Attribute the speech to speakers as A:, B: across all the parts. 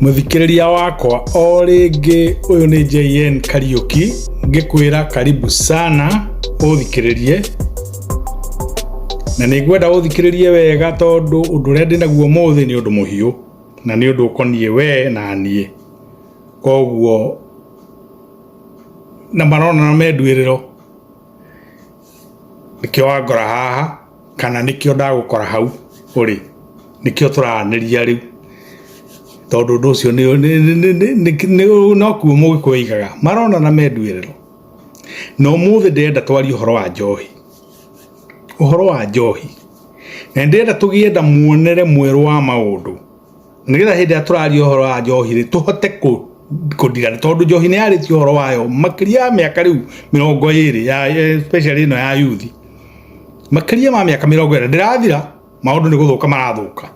A: Muthikiriria wakwa o ringi uyu ni JN Kariuki ngikwira karibu sana uthikiririe na nigwenda uthikiririe wega tondu undu uria ndinaguo muthi ni undu muhiu na ni undu ukonie we na nie koguo na marona na medwiriro nikio wangora haha kana nikio ndagukora hau uri nikio turaniria riu tondu ndu ucio no kuo mugikuigaga marona na medwiriro no muthi ndenda twari uhoro wa njohi na ndenda tugienda muonere mweru wa maundu nigetha hindi aturari uhoro wa njohi ri tuhote kudigana tondu njohi ni yariti uhoro wayo makiria miaka riu 20 ya especially no ya youth makiria ma miaka 20 ndirathira maundu ni guthuka marathuka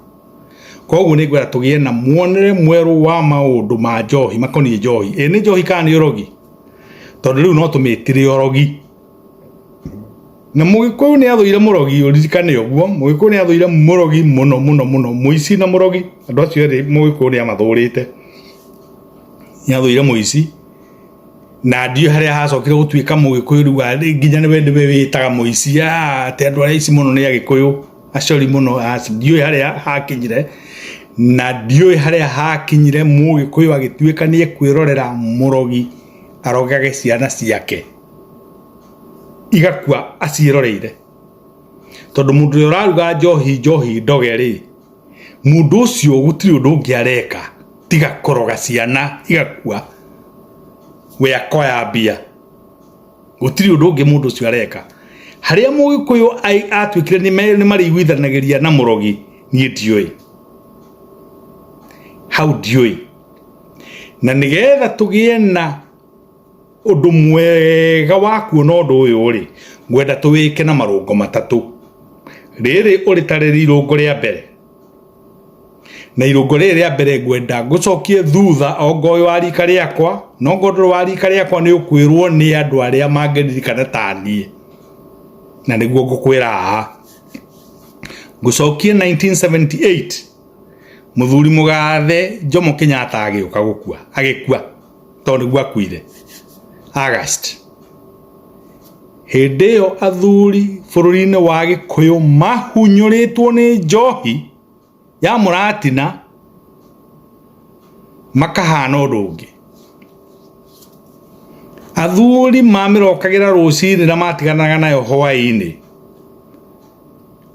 A: koguo ni ngwera tugie na muonere mweru wa maundu ma njohi makoni njohi ni njohi kana ni urogi tondu riu no tumitire urogi na mugikuyu ni athuire murogi uririkane uguo mugikuyu ni athuire murogi muno muici na murogi andu acio ri mugikuyu ni amathurite ni athuire muici na ndio haria hacokire gutuika mugikuyu riu nginya ni wende witaga muici te andu aria ici muno ni agikuyu acori muno ndio haria hakinyire na ndio haria hakinyire mugikuyu agituika ni kwirorera murogi arogage ciana ciake igakua aciroreire tondu mundu uraruga njohi ndoge ri mundu ucio gutiri undu ungiareka tiga koroga ciana igakua we akoya bia gutiri undu ungi mundu ucio areka haria mugikuyu atwikire ni mari igwithanagiria na murogi ni ndioi how ndioi na nigetha tugie na undu mwega wa kuona undu uyu ri ngwenda tuwike na marungo matatu riri uri tariri irungo ria mbere na irungo riri ria mbere ngwenda gucokie thutha ongo wa rika riakwa no ngondo wa rika riakwa ni ukwirwo ni andu aria mangeririkana tanie na niguo ngukwira haha gucokie 1978 muthuri mugathe Jomo Kenyatta agiuka gukua agikua tondu gwa kuire August hindi yo athuri bururi-ini wa Gikuyu mahunyuritwo ni njohi ya muratina makahana undu ungi athuri mamirokagira rucini na matiganaga nayo hwaini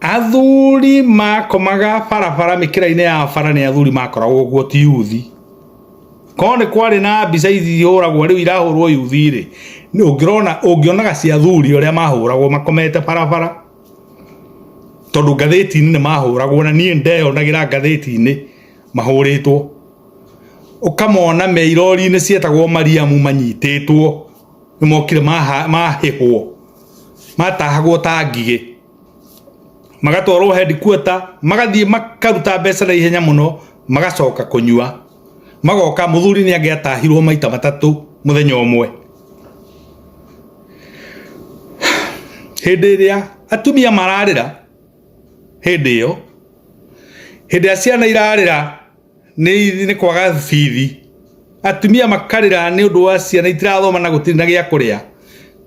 A: athuri makomaga barabara mikira-ini ya bara ni athuri makoragwo guo ti yuthi kone kwari na mbica ithihuragwo riu irahurwo yuthi ri ni ungionaga cia athuri uria mahuragwo makomete barabara tondu ngatheti-ini ni mahuragwo na nie ndeyonagira ngatheti-ini mahuritwo ukamona me irori-ini cietagwo Mariamu manyititwo ni mokire mahihwo matahagwo ta ngigĩ magatwarwo headquarter magathie makaruta mbeca na ihenya muno magacoka kunyua magoka muthuri ni agiatahirwo maita matatu muthenya umwe hindi ria atumia mararira hindi yo hindi ciana irarira ni kwaga bithi atumia makarira ni undu wa ciana itirathoma na gutiri na gia kuria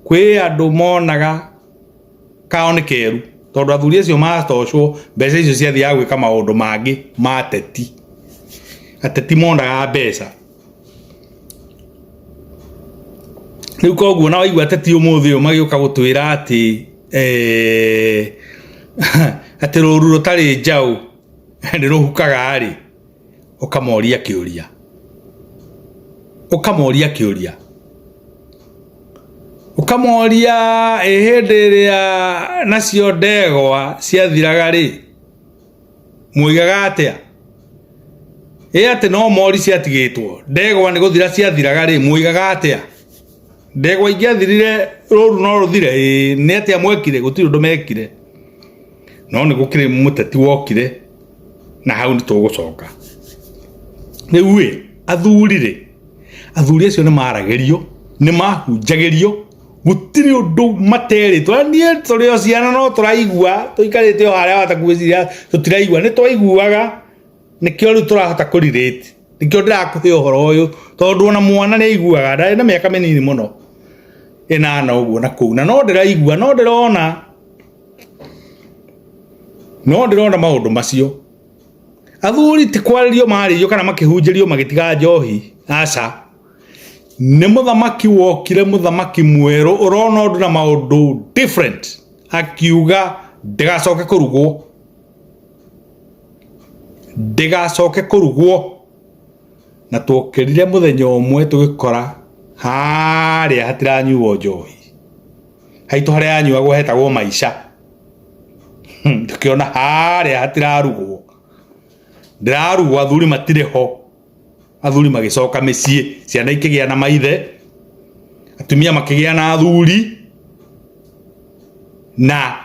A: kwi andu monaga kao ni keru tondu athuri acio matocwo mbeca icio ciathia gwika maundu mangi ma ateti monaga mbeca riu koguo na waigua ateti umuthi magiuka gutwira ati ati ruru rutari njau ni ruhukaga ri ukamoria kiuria hindi ria nacio ndegwa ciathiraga ri muigaga atia ati no mori ciatigitwo ndegwa ni guthira ciathiraga ri muigaga atia ndegwa ingiathirire ruru no ruthire ni atia mwekire gutiri undu mekire no ni gukire muteti wokire na hau ni tugucoka riu athuri acio ni maragerio ni mahunjagerio gutiri undu materi twanie turi o ciana no turaigua tuikarite o haria watakwiciria tutiraigua ni twaiguaga nikio riu turahota kurirate nikio ndirakuhe uhoro uyu tondu ona mwana ni aiguaga ndari na miaka minini muno inana uguo na kuu na no ndiraigua no ndirona maundu macio athuri ti kwaririo maririo kana makihunjirio magitiga njohi aca ni muthamaki wokire muthamaki mweru urona undu na maundu different akiuga ndigacoke kurugwo na twokirire muthenya umwe tugikora haria hatiranyuo njohi haitu haria anyuagwo hetagwo maisha tukiona haria hatirarugwo ndirarugwo athuri matire ho athuri magicoka micii ciana ikigia na maithe atumia makigia na athuri na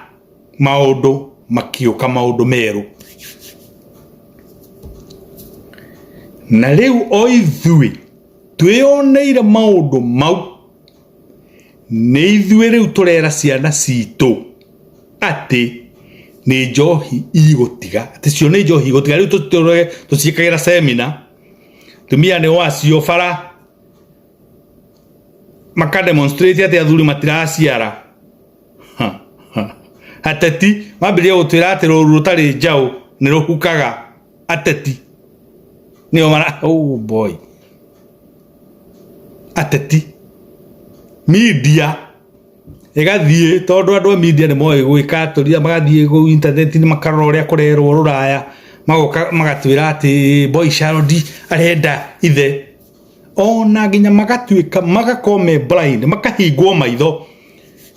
A: maundu makiuka maundu meru na riu oithui tweyoneire maundu mau ni ithui riu turera ciana citu ati ni njohi igutiga ati cio ni njohi igutiga riu tuciikagira seminar tumia ni wacio bara maka demonstrate ati athuri matiraciara ateti mambirie gutwira ati ruru rutari njau ni ruhukaga ateti ni omara oh boy ateti media igathie tondu andu media ni moe gwika turia magathie go internet ni makarora uria kurerwo ruraya magoka magatwira ati boy Sharodi arenda ithe ona nginya magatuika magakome blind makahingwo maitho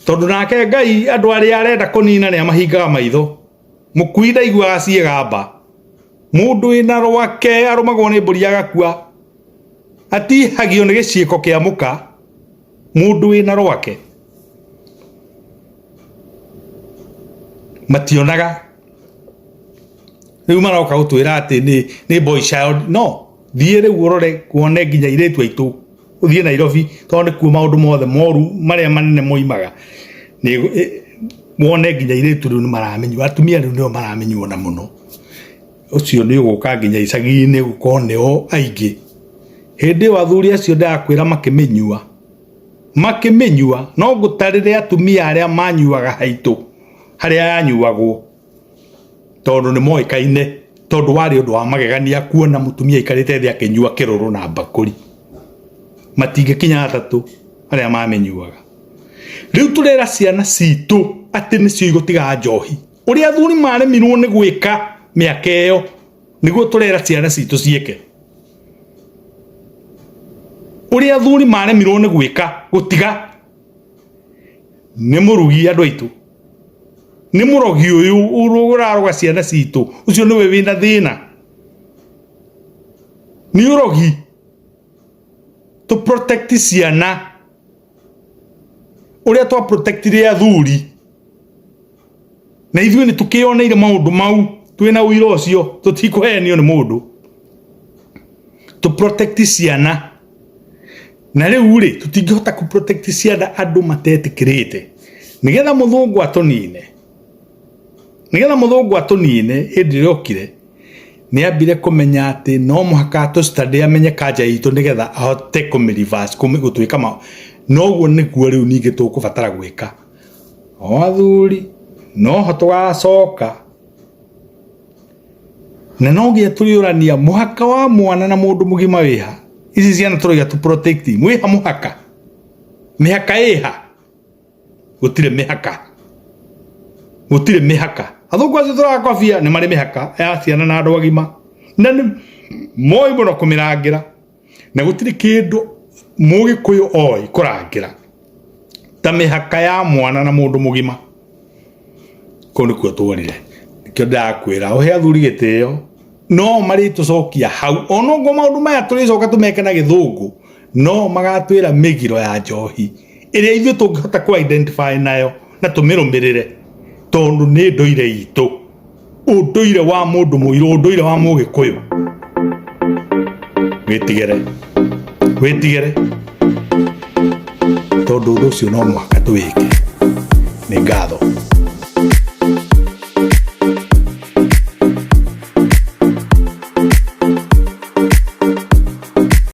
A: tondu nake Ngai andu aria arenda kunina ni amahingaga maitho mukuida igwa ciegamba mundu wina rwake arumagwo ni mburi agakua atihagio ni giciiko kia muka mundu wina rwake mationaga riu maroka gutwira ati ni boy child no thie riu urore kuone nginya iretu aitu uthie Nairobi tondu ku maundu mothe moru maria manene moimaga ni wone nginya iretu riu ni maramenywa atumia riu nio maramenywa na muno ucio ni uguka nginya icagi-ini gukone o aingi hindi wa athuri acio ndakwira makimenywa no ngutarire atumia aria manyuaga haitu haria yanyuagwo tondu ni moikaine tondu wari undu wa magegania kuona mutumia ikarite thi akinyua kiruru na bakuri matingikinya atatu aria mamenyuaga riu turera ciana citu ati nicio igutiga njohi uria athuri maremirwo ni gwika miaka iyo niguo turera ciana citu cieke uria athuri maremirwo ni gwika gutiga ni murugi andu aitu ni murogi uyu uruguraruga ciana citu ucio niwe wina thina ni urogi to protect ciana uria twa protectire athuri na ithuĩ ni tukioneire maundu mau twina uira ucio tutikuhenio ni mundu to protect ciana na riu ri tutingihota ku protect ciana andu matetikirite nigetha muthungu atunine hindi riokire ni ambire kumenya ati no muhaka to study amenye kanja itu nigetha ahote kumirivas kumigutuika ma noguo niguo riu ningi tukubatara gwika o athuri no hotwacoka na nogia turiurania muhaka wa mwana na mundu mugima wiha ici ciana turiga tu protect mwiha muhaka mihaka iha gutire mihaka athungu acio turakobia ni mari mihaka ya ciana na andu agima na ni moi muno kumirangira na gutire kindu mugikuyu oi kurangira ta mihaka ya mwana na mundu mugima kuni kuo tuonire nikio ndakwira uhe athuri gitio no mari tucokia hau ono ngo maundu maya turicoka tumeke na githungu no magatwira migiro ya njohi iria ithuĩ tungihota ku identify nayo na tumirumirire tondu ni ndoire itu undoire wa mundu muiru undoire wa mugikuyu witigere tondu undu ucio no mwaka tuwike ni ngatho.